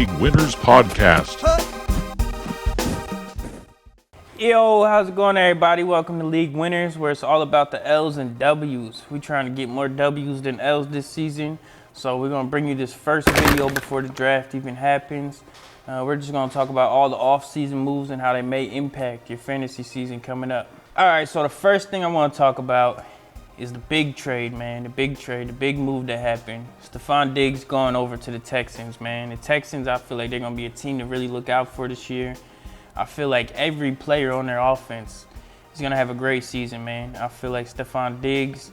League Winners Podcast. Yo, how's it going, everybody? Welcome to League Winners, where it's all about the L's and W's. We're trying to get more W's than L's this season, so we're going to bring you this first video before the draft even happens. We're just going to talk about all the off-season moves and how they may impact your fantasy season coming up. All right, so the first thing I want to talk about is the big trade, man. The big move that happened. Stefon Diggs going over to the Texans, man. The Texans, I feel like they're going to be a team to really look out for this year. I feel like every player on their offense is going to have a great season, man. I feel like Stefon Diggs,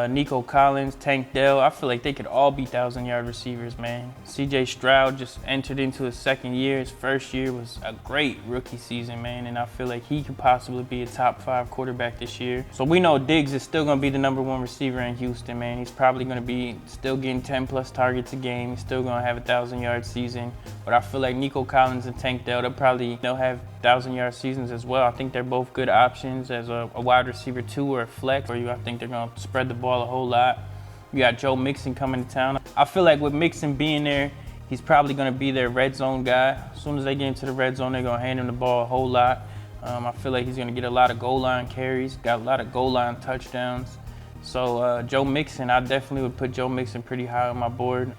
Nico Collins, Tank Dell, I feel like they could all be 1,000-yard receivers, man. Stroud just entered into his second year. His first year was a great rookie season, man, and I feel like he could possibly be a top 5 quarterback this year. So we know Diggs is still going to be the #1 receiver in Houston, man. He's probably going to be still getting 10-plus targets a game. He's still going to have a 1,000-yard season. But I feel like Nico Collins and Tank Dell, they'll have 1,000-yard seasons as well. I think they're both good options as a wide receiver 2 or a flex for you. I think they're going to spread the ball a whole lot. You got Joe Mixon coming to town. I feel like with Mixon being there, he's probably going to be their red zone guy. As soon as they get into the red zone, they're going to hand him the ball a whole lot. I feel like he's going to get a lot of goal line carries, got a lot of goal line touchdowns. So Joe Mixon, I definitely would put Joe Mixon pretty high on my board.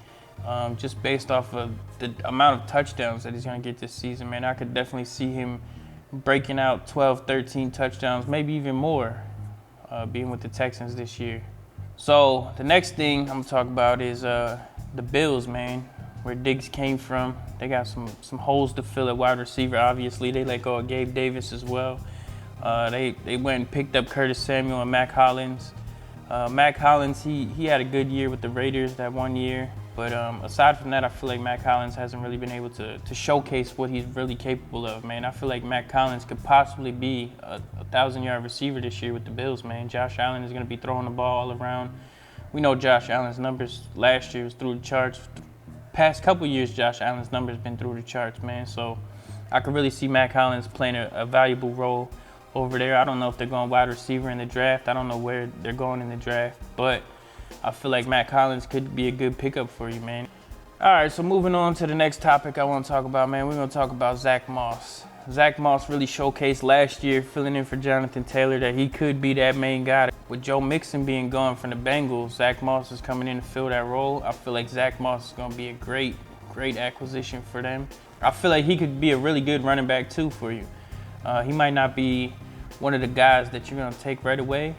Just based off of the amount of touchdowns that he's going to get this season, man. I could definitely see him breaking out 12, 13 touchdowns, maybe even more, being with the Texans this year. So the next thing I'm going to talk about is the Bills, man, where Diggs came from. They got some holes to fill at wide receiver, obviously. They let go of Gabe Davis as well. They went and picked up Curtis Samuel and Mack Hollins. Mack Hollins, he had a good year with the Raiders that 1 year. But aside from that, I feel like Mack Hollins hasn't really been able to showcase what he's really capable of, man. I feel like Mack Hollins could possibly be a 1,000-yard receiver this year with the Bills, man. Josh Allen is going to be throwing the ball all around. We know Josh Allen's numbers last year was through the charts. Past couple years, Josh Allen's numbers been through the charts, man. So I could really see Mack Hollins playing a valuable role over there. I don't know if they're going wide receiver in the draft. I don't know where they're going in the draft, but I feel like Mack Hollins could be a good pickup for you, man. All right, so moving on to the next topic I want to talk about, man. We're going to talk about Zach Moss. Zach Moss really showcased last year, filling in for Jonathan Taylor, that he could be that main guy. With Joe Mixon being gone from the Bengals, Zach Moss is coming in to fill that role. I feel like Zach Moss is going to be a great acquisition for them. I feel like he could be a really good running back, too, for you. He might not be one of the guys that you're going to take right away,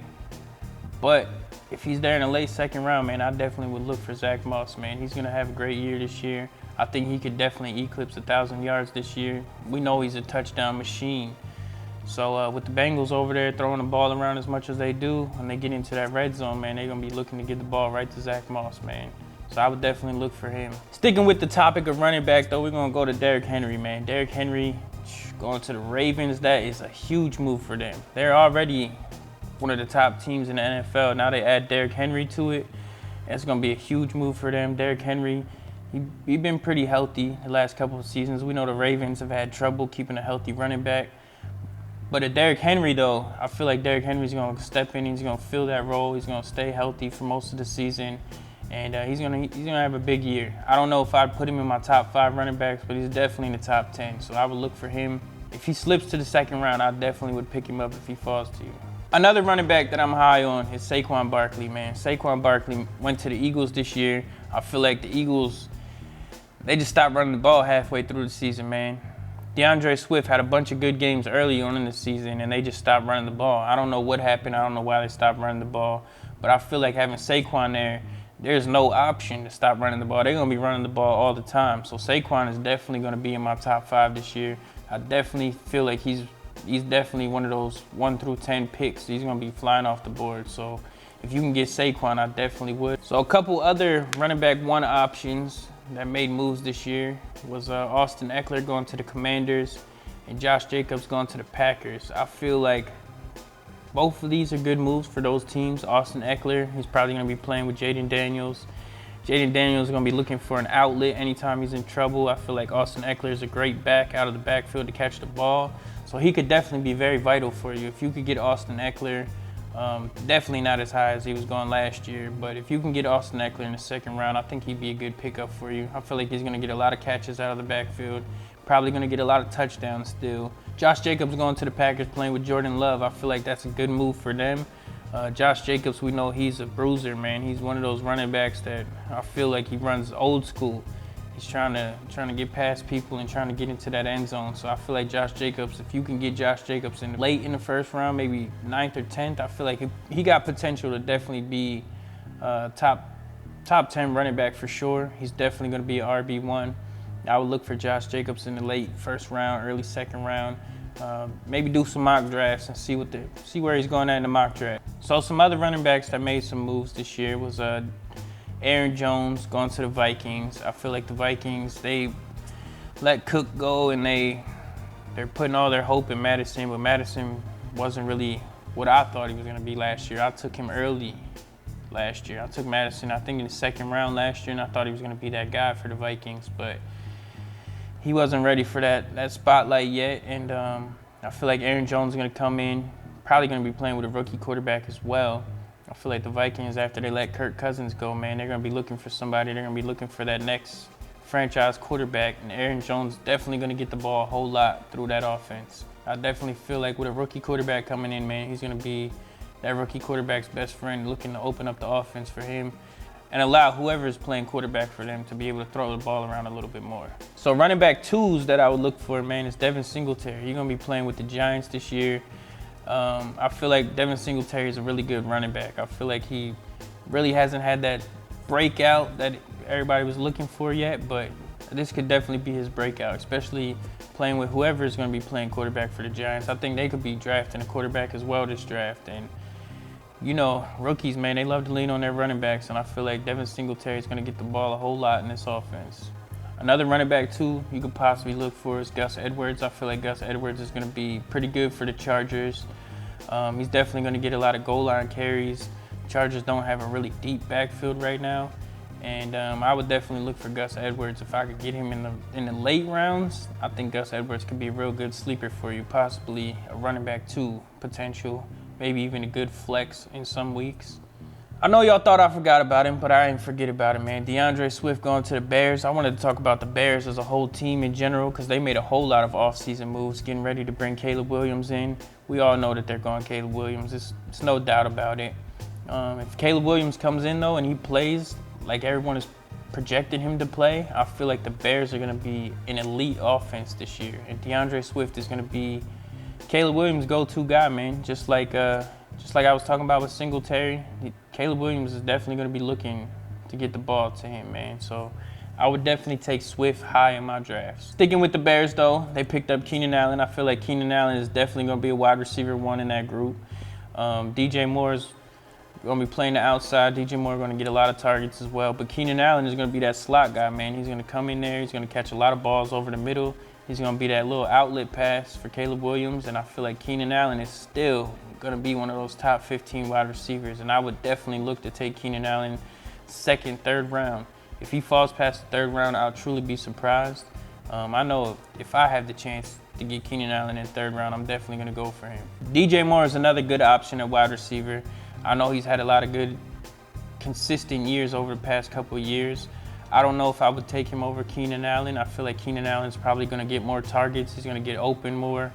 but if he's there in the late second round, man, I definitely would look for Zach Moss, man. He's going to have a great year this year. I think he could definitely eclipse 1,000 yards this year. We know he's a touchdown machine. So with the Bengals over there throwing the ball around as much as they do, when they get into that red zone, man, they're going to be looking to get the ball right to Zach Moss, man. So I would definitely look for him. Sticking with the topic of running back, though, we're going to go to Derrick Henry, man. Derrick Henry going to the Ravens, that is a huge move for them. They're already one of the top teams in the NFL. Now they add Derrick Henry to it. It's going to be a huge move for them. Derrick Henry, he's been pretty healthy the last couple of seasons. We know the Ravens have had trouble keeping a healthy running back. But at Derrick Henry, though, I feel like Derrick Henry's going to step in. He's going to fill that role. He's going to stay healthy for most of the season. And he's going to have a big year. I don't know if I'd put him in my top 5 running backs, but he's definitely in the top 10. So I would look for him. If he slips to the second round, I definitely would pick him up if he falls to you. Another running back that I'm high on is Saquon Barkley, man. Saquon Barkley went to the Eagles this year. I feel like the Eagles, they just stopped running the ball halfway through the season, man. DeAndre Swift had a bunch of good games early on in the season, and they just stopped running the ball. I don't know what happened. I don't know why they stopped running the ball. But I feel like having Saquon there, there's no option to stop running the ball. They're going to be running the ball all the time. So Saquon is definitely going to be in my top 5 this year. I definitely feel like he's definitely one of those 1 through 10 picks. He's going to be flying off the board. So if you can get Saquon, I definitely would. So a couple other running back 1 options that made moves this year was Austin Ekeler going to the Commanders and Josh Jacobs going to the Packers. I feel like both of these are good moves for those teams. Austin Ekeler, he's probably going to be playing with Jaden Daniels. Jaden Daniels is going to be looking for an outlet anytime he's in trouble. I feel like Austin Ekeler is a great back out of the backfield to catch the ball. So he could definitely be very vital for you. If you could get Austin Ekeler, Definitely not as high as he was going last year, but if you can get Austin Ekeler in the second round, I think he'd be a good pickup for you. I feel like he's going to get a lot of catches out of the backfield, probably going to get a lot of touchdowns still. Josh Jacobs going to the Packers playing with Jordan Love. I feel like that's a good move for them. Josh Jacobs, we know he's a bruiser, man. He's one of those running backs that I feel like he runs old school. He's trying to get past people and trying to get into that end zone. So I feel like Josh Jacobs, if you can get Josh Jacobs in late in the first round, maybe 9th or 10th, I feel like he got potential to definitely be top 10 running back for sure. He's definitely going to be an RB1. I would look for Josh Jacobs in the late first round, early second round. Maybe do some mock drafts and see where he's going at in the mock draft. So some other running backs that made some moves this year was Aaron Jones going to the Vikings. I feel like the Vikings, they let Cook go and they're putting all their hope in Madison, but Madison wasn't really what I thought he was going to be last year. I took him early last year. I took Madison, I think, in the second round last year, and I thought he was going to be that guy for the Vikings, but he wasn't ready for that spotlight yet, and I feel like Aaron Jones is going to come in, probably going to be playing with a rookie quarterback as well. I feel like the Vikings, after they let Kirk Cousins go, man, they're going to be looking for somebody. They're going to be looking for that next franchise quarterback, and Aaron Jones definitely going to get the ball a whole lot through that offense. I definitely feel like with a rookie quarterback coming in, man, he's going to be that rookie quarterback's best friend, looking to open up the offense for him and allow whoever is playing quarterback for them to be able to throw the ball around a little bit more. So running back twos that I would look for, man, is Devin Singletary. He's going to be playing with the Giants this year. I feel like Devin Singletary is a really good running back. I feel like he really hasn't had that breakout that everybody was looking for yet, but this could definitely be his breakout, especially playing with whoever is going to be playing quarterback for the Giants. I think they could be drafting a quarterback as well this draft. And, you know, rookies, man, they love to lean on their running backs, and I feel like Devin Singletary is going to get the ball a whole lot in this offense. Another running back, too, you could possibly look for is Gus Edwards. I feel like Gus Edwards is going to be pretty good for the Chargers. He's definitely going to get a lot of goal line carries. Chargers don't have a really deep backfield right now. And I would definitely look for Gus Edwards. If I could get him in the late rounds, I think Gus Edwards could be a real good sleeper for you, possibly a running back 2 potential, maybe even a good flex in some weeks. I know y'all thought I forgot about him, but I didn't forget about him, man. DeAndre Swift going to the Bears. I wanted to talk about the Bears as a whole team in general because they made a whole lot of offseason moves, getting ready to bring Caleb Williams in. We all know that they're going Caleb Williams. It's no doubt about it. If Caleb Williams comes in, though, and he plays like everyone is projecting him to play, I feel like the Bears are going to be an elite offense this year. And DeAndre Swift is going to be Caleb Williams' go-to guy, man, just like I was talking about with Singletary. Caleb Williams is definitely going to be looking to get the ball to him, man. So I would definitely take Swift high in my drafts. Sticking with the Bears, though, they picked up Keenan Allen. I feel like Keenan Allen is definitely going to be a wide receiver 1 in that group. DJ Moore is going to be playing the outside. DJ Moore is going to get a lot of targets as well. But Keenan Allen is going to be that slot guy, man. He's going to come in there. He's going to catch a lot of balls over the middle. He's going to be that little outlet pass for Caleb Williams. And I feel like Keenan Allen is still going to be one of those top 15 wide receivers, and I would definitely look to take Keenan Allen second, third round. If he falls past the third round, I'll truly be surprised. I know if I have the chance to get Keenan Allen in third round, I'm definitely going to go for him. DJ Moore is another good option at wide receiver. I know he's had a lot of good, consistent years over the past couple of years. I don't know if I would take him over Keenan Allen. I feel like Keenan Allen is probably going to get more targets. He's going to get open more.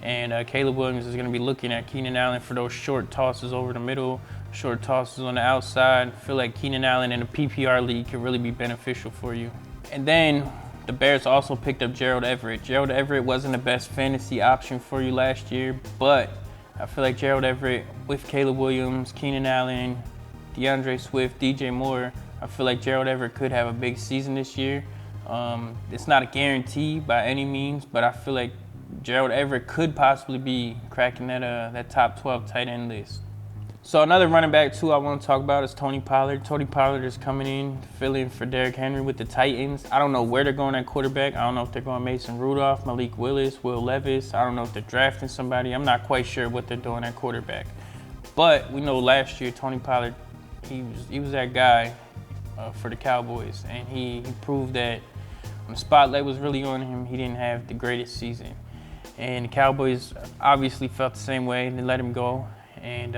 And Caleb Williams is going to be looking at Keenan Allen for those short tosses over the middle, short tosses on the outside. I feel like Keenan Allen in a PPR league could really be beneficial for you. And then the Bears also picked up Gerald Everett. Gerald Everett wasn't the best fantasy option for you last year, but I feel like Gerald Everett with Caleb Williams, Keenan Allen, DeAndre Swift, DJ Moore, I feel like Gerald Everett could have a big season this year. It's not a guarantee by any means, but I feel like Gerald Everett could possibly be cracking that top 12 tight end list. So another running back, too, I want to talk about is Tony Pollard. Tony Pollard is coming in to fill in for Derrick Henry with the Titans. I don't know where they're going at quarterback. I don't know if they're going Mason Rudolph, Malik Willis, Will Levis. I don't know if they're drafting somebody. I'm not quite sure what they're doing at quarterback. But we know last year Tony Pollard, he was that guy for the Cowboys. And he proved that when the spotlight was really on him, he didn't have the greatest season. And the Cowboys obviously felt the same way. They let him go. And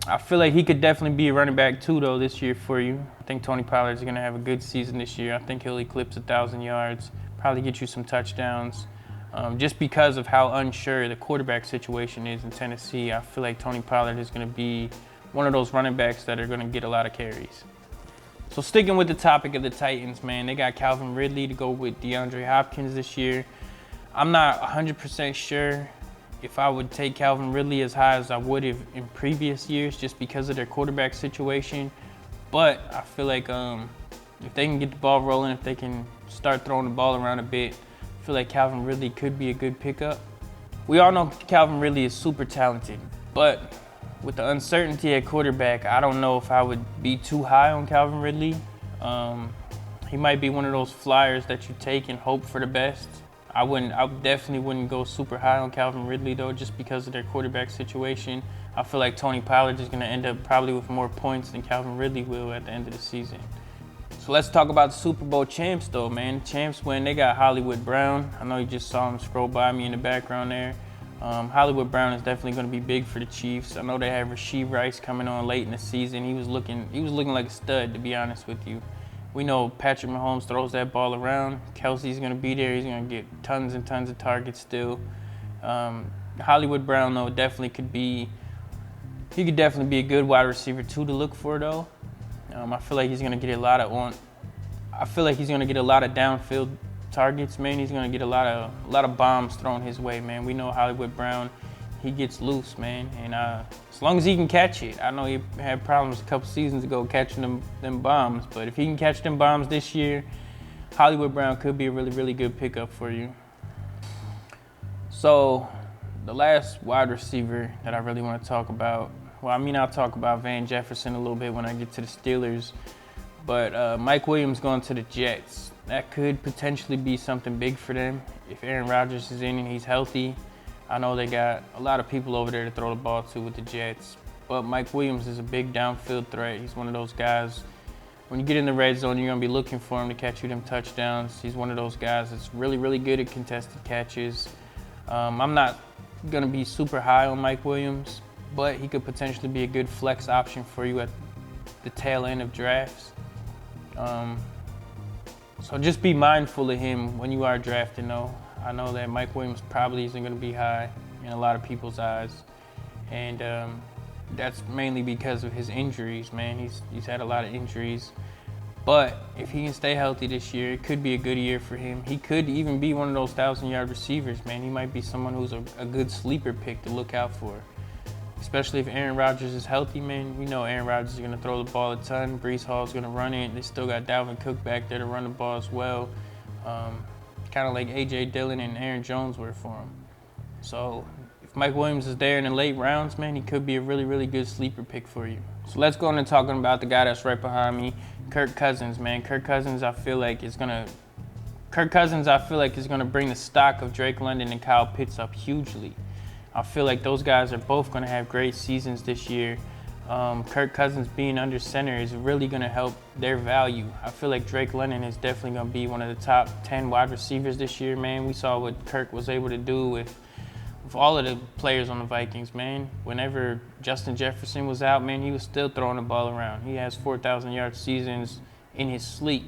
I feel like he could definitely be a running back too, though, this year for you. I think Tony Pollard is going to have a good season this year. I think he'll eclipse 1,000 yards, probably get you some touchdowns. Just because of how unsure the quarterback situation is in Tennessee, I feel like Tony Pollard is going to be one of those running backs that are going to get a lot of carries. So sticking with the topic of the Titans, man, they got Calvin Ridley to go with DeAndre Hopkins this year. I'm not 100% sure if I would take Calvin Ridley as high as I would have in previous years just because of their quarterback situation. But I feel like if they can get the ball rolling, if they can start throwing the ball around a bit, I feel like Calvin Ridley could be a good pickup. We all know Calvin Ridley is super talented, but with the uncertainty at quarterback, I don't know if I would be too high on Calvin Ridley. He might be one of those flyers that you take and hope for the best. I definitely wouldn't go super high on Calvin Ridley, though, just because of their quarterback situation. I feel like Tony Pollard is going to end up probably with more points than Calvin Ridley will at the end of the season. So let's talk about the Super Bowl champs, though, man. Champs win. They got Hollywood Brown. I know you just saw him scroll by me in the background there. Hollywood Brown is definitely going to be big for the Chiefs. I know they have Rasheed Rice coming on late in the season. He was looking like a stud, to be honest with you. We know Patrick Mahomes throws that ball around. Kelsey's going to be there. He's going to get tons and tons of targets still. Hollywood Brown, though, definitely could be a good wide receiver, too, to look for, though. I feel like he's going to get a lot of downfield targets, man. He's going to get a lot of bombs thrown his way, man. We know Hollywood Brown, he gets loose, man. And as long as he can catch it. I know he had problems a couple seasons ago catching them bombs, but if he can catch them bombs this year, Hollywood Brown could be a really, really good pickup for you. So the last wide receiver that I really want to talk about, I'll talk about Van Jefferson a little bit when I get to the Steelers, but Mike Williams going to the Jets. That could potentially be something big for them if Aaron Rodgers is in and he's healthy. I know they got a lot of people over there to throw the ball to with the Jets, but Mike Williams is a big downfield threat. He's one of those guys, when you get in the red zone, you're going to be looking for him to catch you them touchdowns. He's one of those guys that's really, really good at contested catches. I'm not going to be super high on Mike Williams, but he could potentially be a good flex option for you at the tail end of drafts. So just be mindful of him when you are drafting, though. I know that Mike Williams probably isn't going to be high in a lot of people's eyes, and that's mainly because of his injuries, man. He's had a lot of injuries, but if he can stay healthy this year, it could be a good year for him. He could even be one of those 1,000-yard receivers, man. He might be someone who's a good sleeper pick to look out for, especially if Aaron Rodgers is healthy, man. We know Aaron Rodgers is going to throw the ball a ton. Breece Hall's going to run it. They still got Dalvin Cook back there to run the ball as well. Kind of like A.J. Dillon and Aaron Jones were for him. So if Mike Williams is there in the late rounds, man, he could be a really, really good sleeper pick for you. So let's go into talking about the guy that's right behind me, Kirk Cousins, man. Kirk Cousins, I feel like is going to bring the stock of Drake London and Kyle Pitts up hugely. I feel like those guys are both going to have great seasons this year. Kirk Cousins being under center is really going to help their value. I feel like Drake London is definitely going to be one of the top 10 wide receivers this year, man. We saw what Kirk was able to do with all of the players on the Vikings, man. Whenever Justin Jefferson was out, man, he was still throwing the ball around. He has 4,000-yard seasons in his sleep.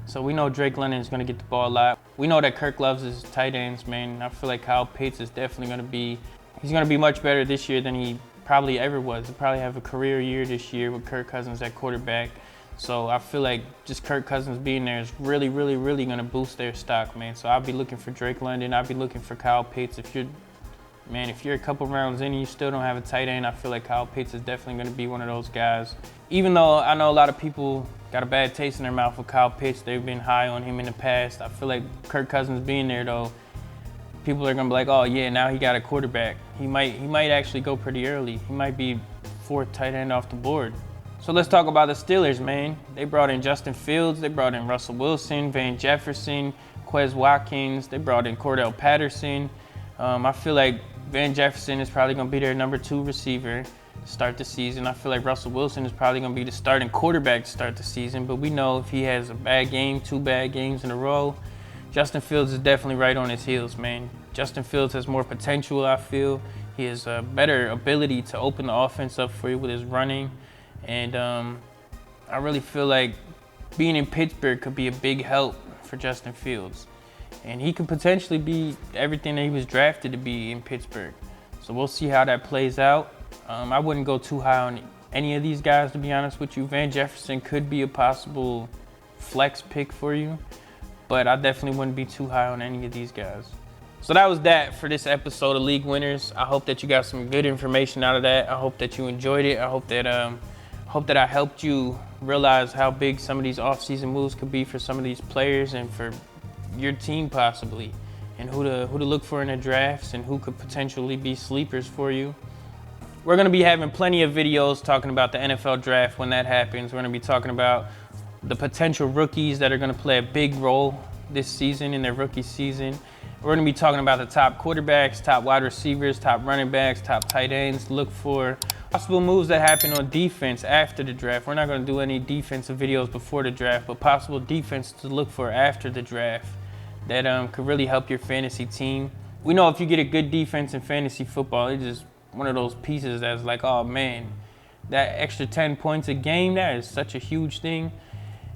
So we know Drake London is going to get the ball a lot. We know that Kirk loves his tight ends, man. I feel like Kyle Pitts is definitely going to be much better this year than he probably ever was. He'll probably have a career year this year with Kirk Cousins at quarterback. So I feel like just Kirk Cousins being there is really, really, really going to boost their stock, man. So I'll be looking for Drake London. I'll be looking for Kyle Pitts. If you're a couple rounds in and you still don't have a tight end, I feel like Kyle Pitts is definitely going to be one of those guys. Even though I know a lot of people got a bad taste in their mouth with Kyle Pitts, they've been high on him in the past. I feel like Kirk Cousins being there, though, people are going to be like, oh, yeah, now he got a quarterback. He might actually go pretty early. He might be fourth tight end off the board. So let's talk about the Steelers, man. They brought in Justin Fields. They brought in Russell Wilson, Van Jefferson, Quez Watkins. They brought in Cordell Patterson. I feel like Van Jefferson is probably going to be their number 2 receiver to start the season. I feel like Russell Wilson is probably going to be the starting quarterback to start the season. But we know if he has a bad game, 2 bad games in a row, Justin Fields is definitely right on his heels, man. Justin Fields has more potential, I feel. He has a better ability to open the offense up for you with his running. And I really feel like being in Pittsburgh could be a big help for Justin Fields. And he could potentially be everything that he was drafted to be in Pittsburgh. So we'll see how that plays out. I wouldn't go too high on any of these guys, to be honest with you. Van Jefferson could be a possible flex pick for you, but I definitely wouldn't be too high on any of these guys. So that was that for this episode of League Winners. I hope that you got some good information out of that. I hope that you enjoyed it. I hope that I helped you realize how big some of these offseason moves could be for some of these players and for your team possibly, and who to look for in the drafts and who could potentially be sleepers for you. We're going to be having plenty of videos talking about the NFL draft when that happens. We're going to be talking about the potential rookies that are going to play a big role this season in their rookie season. We're going to be talking about the top quarterbacks, top wide receivers, top running backs, top tight ends. Look for possible moves that happen on defense after the draft. We're not going to do any defensive videos before the draft, but possible defense to look for after the draft that could really help your fantasy team. We know if you get a good defense in fantasy football, it's just one of those pieces that's like, oh man, that extra 10 points a game, that is such a huge thing.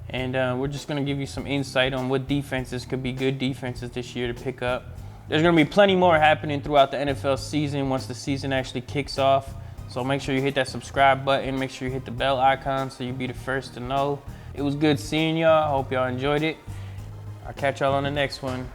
And we're just going to give you some insight on what defenses could be good defenses this year to pick up. There's going to be plenty more happening throughout the NFL season once the season actually kicks off. So make sure you hit that subscribe button. Make sure you hit the bell icon so you'll be the first to know. It was good seeing y'all. I hope y'all enjoyed it. I'll catch y'all on the next one.